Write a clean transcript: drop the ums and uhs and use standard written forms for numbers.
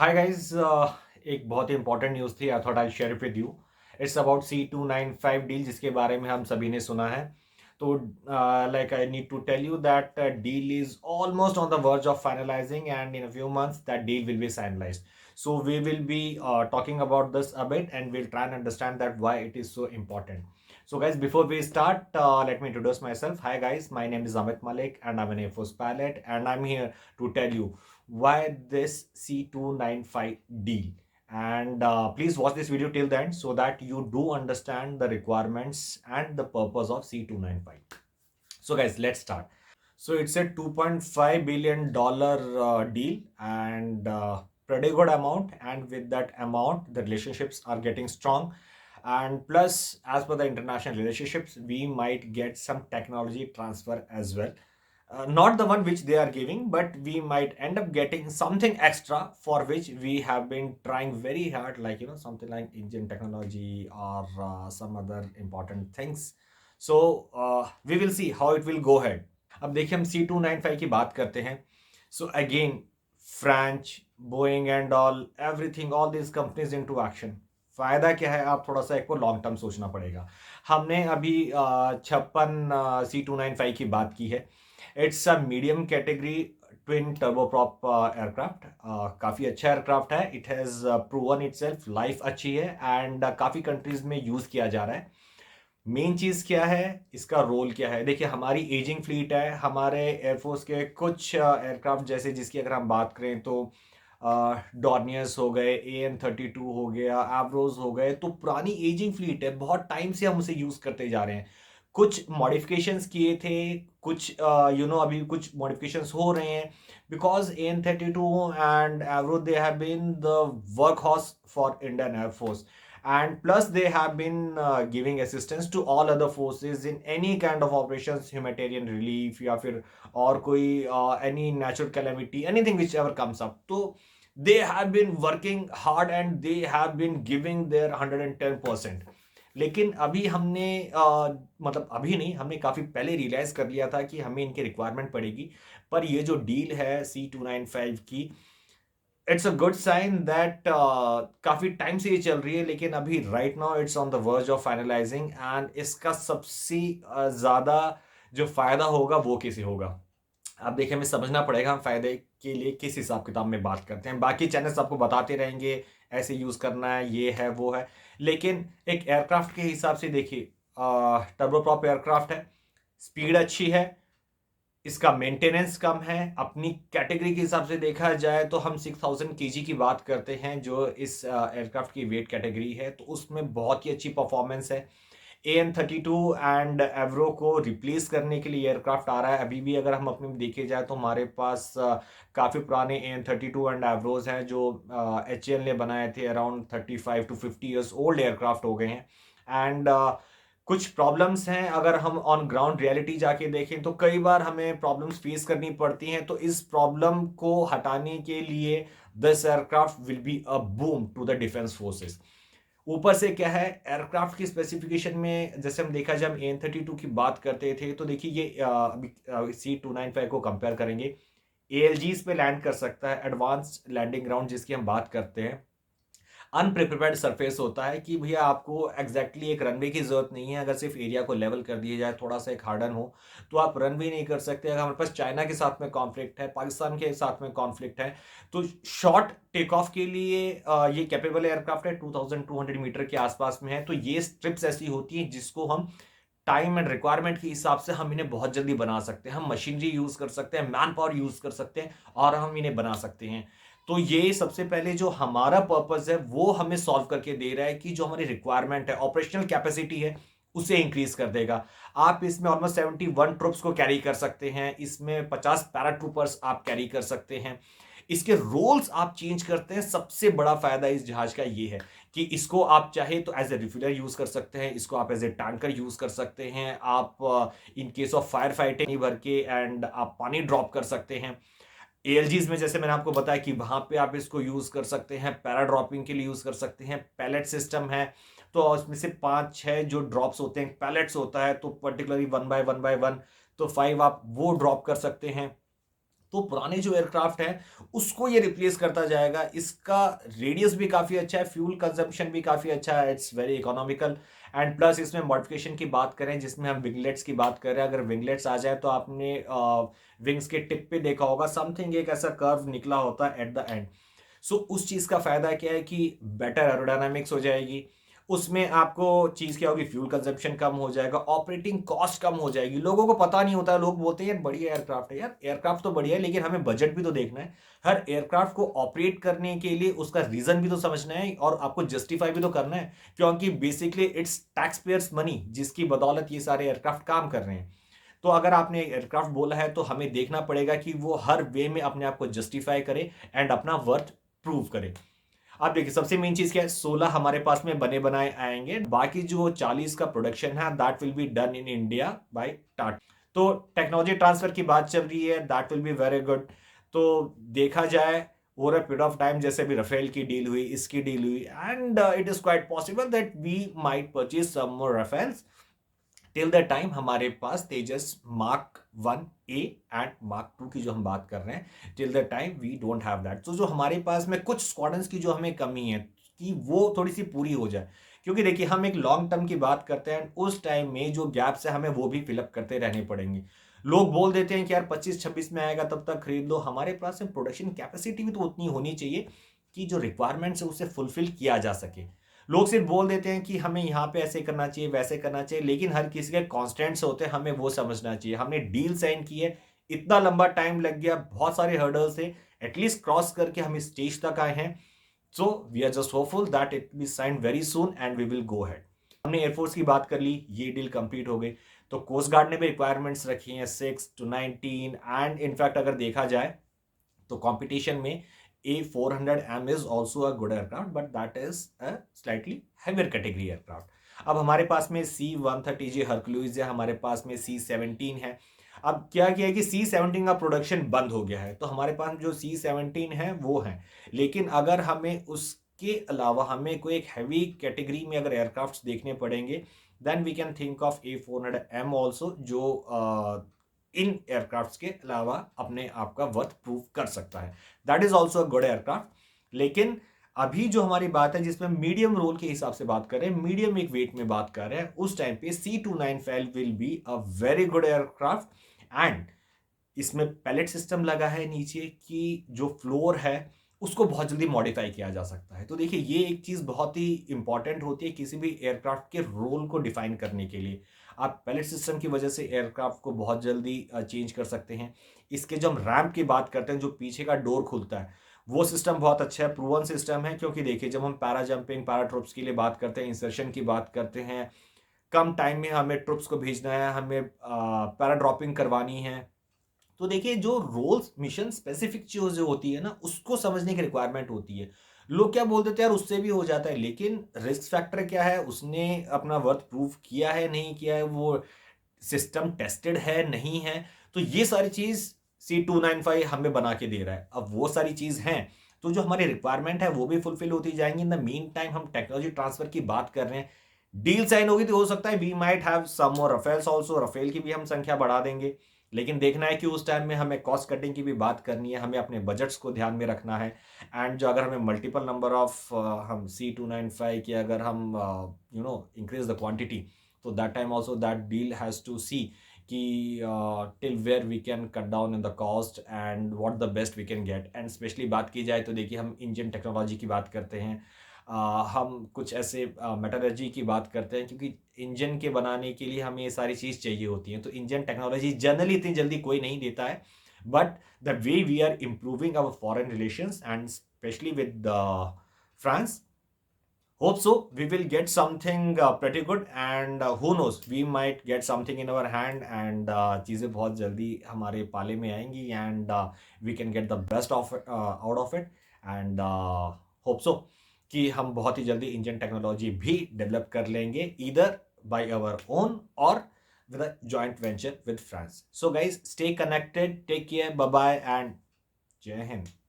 Hi guys, एक बहुत ही important news थी। I thought I share it with you. It's about C295 deal, जिसके बारे में हम सभी ने सुना है। तो like I need to tell you that deal is almost on the verge of finalising and in a few months that deal will be finalised. So we will be talking about this a bit, and we'll try and understand that why it is so important. So guys, before we start, let me introduce myself. Hi guys, my name is Amit Malik and I'm an Air Force pilot, and I'm here to tell you why this C295 deal. And please watch this video till the end so that you do understand the requirements and the purpose of C295. So guys, let's start. So it's a $2.5 billion deal, and pretty good amount. And with that amount, the relationships are getting strong. And plus, as per the international relationships, we might get some technology transfer as well. Not the one which they are giving, but we might end up getting something extra for which we have been trying very hard, like something like engine technology or some other important things. So we will see how it will go ahead. अब देखिए, हम C295 की बात करते हैं. So again, French, Boeing and all, everything, all this companies into action. फायदा क्या है? आप थोड़ा सा एक को लॉन्ग टर्म सोचना पड़ेगा. हमने अभी 56 C295 की बात की है. It's a medium category twin turboprop aircraft. काफ़ी अच्छा एयरक्राफ्ट है. It has proven itself, life अच्छी है, एंड काफ़ी कंट्रीज में यूज़ किया जा रहा है. मेन चीज़ क्या है, इसका रोल क्या है? देखिए, हमारी एजिंग फ्लीट है. हमारे एयरफोर्स के कुछ एयरक्राफ्ट, जैसे जिसकी अगर हम बात करें तो डॉर्नियर्स हो गए, AN32 हो गया, एवरोज हो गए, तो पुरानी एजिंग फ्लीट है. बहुत टाइम से हम उसे यूज़ करते जा रहे हैं. कुछ मॉडिफिकेशंस किए थे, कुछ अभी कुछ मॉडिफिकेशंस हो रहे हैं, because AN32 and Avro, they have been the work horse for Indian Air Force. And plus they have been giving assistance to all other forces in any kind of operations, humanitarian relief या फिर और कोई any natural calamity, anything whichever comes up. तो they have been working hard and they have been giving their 110%. लेकिन अभी हमने मतलब अभी नहीं, हमने काफ़ी पहले रियलाइज़ कर लिया था कि हमें इनकी रिक्वायरमेंट पड़ेगी. पर ये जो डील है C295 की, it's a good sign that काफी टाइम से ये चल रही है, लेकिन अभी right now it's on the verge of finalising. And इसका सबसे ज्यादा जो फायदा होगा वो कैसे होगा, अब देखिए, हमें समझना पड़ेगा हम फायदे के लिए किस हिसाब किताब में बात करते हैं. बाकी चैनल्स आपको बताते रहेंगे ऐसे यूज करना है, ये है वो है. लेकिन एक एयरक्राफ्ट के हिसाब से देखिए, टर्बोप्रॉप एयरक्राफ्ट है, स्पीड अच्छी है, इसका मेंटेनेंस कम है. अपनी कैटेगरी के हिसाब से देखा जाए तो हम 6000 kg की बात करते हैं, जो इस एयरक्राफ्ट की वेट कैटेगरी है, तो उसमें बहुत ही अच्छी परफॉर्मेंस है. AN32 एंड एवरो को रिप्लेस करने के लिए एयरक्राफ्ट आ रहा है. अभी भी अगर हम अपने देखे जाए तो हमारे पास काफ़ी पुराने AN32 एंड एवरोज हैं, जो HAL ने बनाए थे. Around 35 to 50 years old aircraft हो गए हैं. एंड कुछ प्रॉब्लम्स हैं. अगर हम ऑन ग्राउंड रियलिटी जाके देखें तो कई बार हमें प्रॉब्लम्स फेस करनी पड़ती हैं. तो इस प्रॉब्लम को हटाने के लिए this aircraft will be a boom to the defence forces. ऊपर से क्या है, एयरक्राफ्ट की स्पेसिफिकेशन में जैसे हम देखा, जब AN32 की बात करते थे, तो देखिए ये अभी C295 को कंपेयर करेंगे. ALGs पे लैंड कर सकता है, एडवांस्ड लैंडिंग ग्राउंड जिसकी हम बात करते हैं. अनप्रिपेयर्ड सरफेस होता है कि भैया आपको एग्जैक्टली एक रनवे की जरूरत नहीं है. अगर सिर्फ एरिया को लेवल कर दिया जाए, थोड़ा सा एक हार्डन हो, तो आप रनवे नहीं कर सकते. अगर हमारे पास चाइना के साथ में कॉन्फ्लिक्ट है, पाकिस्तान के साथ में कॉन्फ्लिक्ट है, तो शॉर्ट टेक ऑफ के लिए ये कैपेबल एयरक्राफ्ट है. 2200 मीटर के आसपास में है. तो ये स्ट्रिप्स ऐसी होती हैं जिसको हम टाइम एंड रिक्वायरमेंट के हिसाब से हम इन्हें बहुत जल्दी बना सकते हैं. हम मशीनरी यूज कर सकते हैं, मैन पावर यूज कर सकते हैं, और हम इन्हें बना सकते हैं. तो ये सबसे पहले जो हमारा पर्पस है वो हमें सॉल्व करके दे रहा है कि जो हमारी रिक्वायरमेंट है, ऑपरेशनल कैपेसिटी है, उसे इंक्रीज कर देगा. आप इसमें ऑलमोस्ट 71 ट्रुप्स को कैरी कर सकते हैं. इसमें 50 पैराट्रूपर्स आप कैरी कर सकते हैं. इसके रोल्स आप चेंज करते हैं. सबसे बड़ा फायदा इस जहाज का ये है कि इसको आप चाहे तो एज ए रिफ्यूलर यूज कर सकते हैं, इसको आप एज ए टैंकर यूज कर सकते हैं. आप in case of fire fighting भर के एंड आप पानी ड्रॉप कर सकते हैं. ALGs में जैसे मैंने आपको बताया कि वहां पे आप इसको यूज कर सकते हैं, पैरा ड्रॉपिंग के लिए यूज कर सकते हैं. पैलेट सिस्टम है, तो उसमें से 5-6 जो ड्रॉप्स होते हैं, पैलेट्स होता है, तो पर्टिकुलरली 1 बाय 1 बाय 1, तो 5 आप वो ड्रॉप कर सकते हैं. तो पुराने जो एयरक्राफ्ट है उसको ये रिप्लेस करता जाएगा। इसका रेडियस भी काफ़ी अच्छा है, फ्यूल कंजम्पशन भी काफ़ी अच्छा है, it's very economical. And plus इसमें मॉडिफिकेशन की बात करें, जिसमें हम विंगलेट्स की बात करें, अगर विंगलेट्स आ जाए तो आपने विंग्स के टिप पे देखा होगा समथिंग एक ऐसा कर्व निकला होता है एट द एंड। सो उस चीज़ का फ़ायदा क्या है कि बेटर एरोडायनामिक्स हो जाएगी। उसमें आपको चीज़ क्या होगी, फ्यूल कंजप्शन कम हो जाएगा, ऑपरेटिंग कॉस्ट कम हो जाएगी। लोगों को पता नहीं होता, लोग बोलते हैं यार बढ़िया एयरक्राफ्ट है। यार एयरक्राफ्ट तो बढ़िया है, लेकिन हमें बजट भी तो देखना है। हर एयरक्राफ्ट को ऑपरेट करने के लिए उसका रीज़न भी तो समझना है और आपको जस्टिफाई भी तो करना है, क्योंकि basically it's tax payers money जिसकी बदौलत ये सारे एयरक्राफ्ट काम कर रहे हैं। तो अगर आपने एयरक्राफ्ट बोला है तो हमें देखना पड़ेगा कि वो हर वे में अपने आप को जस्टिफाई करे एंड अपना वर्थ प्रूव करे। आप देखिए सबसे मेन चीज क्या है, 16 हमारे पास में बने बनाए आएंगे, बाकी जो 40 का प्रोडक्शन है that will be done in India by Tata. तो टेक्नोलॉजी ट्रांसफर की बात चल रही है, that will be very good. तो देखा जाए over a period of time, जैसे भी राफेल की डील हुई, इसकी डील हुई, and it is quite possible that we might purchase some more Rafales. Till the time हमारे पास Tejas Mark 1A and Mark 2 की जो हम बात कर रहे हैं, till the time we don't have that. तो जो हमारे पास में कुछ स्क्वाड्रंस की जो हमें कमी है कि वो थोड़ी सी पूरी हो जाए, क्योंकि देखिए हम एक लॉन्ग टर्म की बात करते हैं, उस टाइम में जो गैप्स है हमें वो भी फिलअप करते रहने पड़ेंगे। लोग बोल देते हैं कि यार 25-26 में आएगा तब तक खरीद लो, हमारे पास में प्रोडक्शन कैपेसिटी भी तो उतनी होनी चाहिए कि जो रिक्वायरमेंट्स है उसे फुलफिल किया जा सके। लोग सिर्फ बोल देते हैं कि हमें यहाँ पे ऐसे करना चाहिए, वैसे करना चाहिए, लेकिन हर किसी के कॉन्स्टेंट्स होते हैं, हमें वो समझना चाहिए। हमने डील साइन की है, इतना लंबा टाइम लग गया, बहुत सारे हर्डल्स थे, एटलीस्ट क्रॉस करके हम इस स्टेज तक आए हैं। So we are just hopeful that it be sign very soon and we will go head. हमने एयरफोर्स की बात कर ली, ये डील कंप्लीट हो गई। तो कोस्ट गार्ड ने भी रिक्वायरमेंट्स रखी हैं 6 to 19, एंड इनफैक्ट अगर देखा जाए तो कंपटीशन में A400M is also a good aircraft, but that is a slightly heavier category aircraft। अब हमारे पास में C-130J हरक्यूलिस है, हमारे पास में C-17 है। अब क्या किया है कि C-17 का प्रोडक्शन बंद हो गया है, तो हमारे पास जो C-17 है वो है। लेकिन अगर हमें उसके अलावा हमें कोई एक हैवी कैटेगरी में अगर एयरक्राफ्ट देखने पड़ेंगे, then we can think of A400M also, जो इन एयरक्राफ्ट के अलावा अपने आप का वर्थ प्रूव कर सकता है। That is also a good aircraft. लेकिन अभी जो हमारी बात है जिसमें मीडियम रोल के हिसाब से बात कर रहे हैं, मीडियम एक वेट में बात कर रहे हैं, उस टाइम पे C-295 will be a very good aircraft. And इसमें पैलेट सिस्टम लगा है नीचे कि जो फ्लोर है उसको बहुत जल्दी मॉडिफाई किया जा सकता है। तो देखिए ये एक चीज़ बहुत ही इंपॉर्टेंट होती है किसी भी एयरक्राफ्ट के रोल को डिफाइन करने के लिए। आप पैलेट सिस्टम की वजह से एयरक्राफ्ट को बहुत जल्दी चेंज कर सकते हैं। इसके जब हम रैम्प की बात करते हैं, जो पीछे का डोर खुलता है, वो सिस्टम बहुत अच्छा है, प्रूवन सिस्टम है। क्योंकि देखिए जब हम पैरा जंपिंग, पैरा ट्रुप्स के लिए बात करते हैं, इंसर्शन की बात करते हैं, कम टाइम में हमें ट्रुप्स को भेजना है, हमें पैरा ड्रॉपिंग करवानी है, तो देखिए जो रोल्स मिशन स्पेसिफिक चीज जो होती है ना, उसको समझने की रिक्वायरमेंट होती है। लोग क्या बोल देते हैं यार उससे भी हो जाता है, लेकिन रिस्क फैक्टर क्या है, उसने अपना वर्थ प्रूव किया है नहीं किया है, वो सिस्टम टेस्टेड है नहीं है, तो ये सारी चीज C-295 हमें बना के दे रहा है। अब वो सारी चीज हैं, तो जो हमारी रिक्वायरमेंट है वो भी फुलफिल होती जाएंगी। इन द मीन टाइम हम टेक्नोलॉजी ट्रांसफर की बात कर रहे हैं, डील साइन होगी तो हो सकता है we might have some more Rafales also, Rafale की भी हम संख्या बढ़ा देंगे। लेकिन देखना है कि उस टाइम में हमें कॉस्ट कटिंग की भी बात करनी है, हमें अपने बजट्स को ध्यान में रखना है। एंड जो अगर हमें मल्टीपल नंबर ऑफ हम C-295 की अगर हम इंक्रीज द क्वांटिटी, तो that time also that deal has to see कि till where we can cut down in the cost and what the best we can get. And specially बात की जाए तो देखिए हम इंजन टेक्नोलॉजी की बात करते हैं, हम कुछ ऐसे मेटलर्जी की बात करते हैं, क्योंकि इंजन के बनाने के लिए हमें ये सारी चीज़ चाहिए होती हैं। तो इंजन टेक्नोलॉजी जनरली इतनी जल्दी कोई नहीं देता है, but the way we are improving our foreign relations and specially with France, hope so we will get something pretty good, and who knows we might get something in our hand, and चीज़ें बहुत जल्दी हमारे पाले में आएंगी, and we can get the best of out of it, and hope so कि हम बहुत ही जल्दी इंजन टेक्नोलॉजी भी डेवलप कर लेंगे, either by our own or with a joint venture with France. So guys, stay connected, take care, bye bye, and जय हिंद।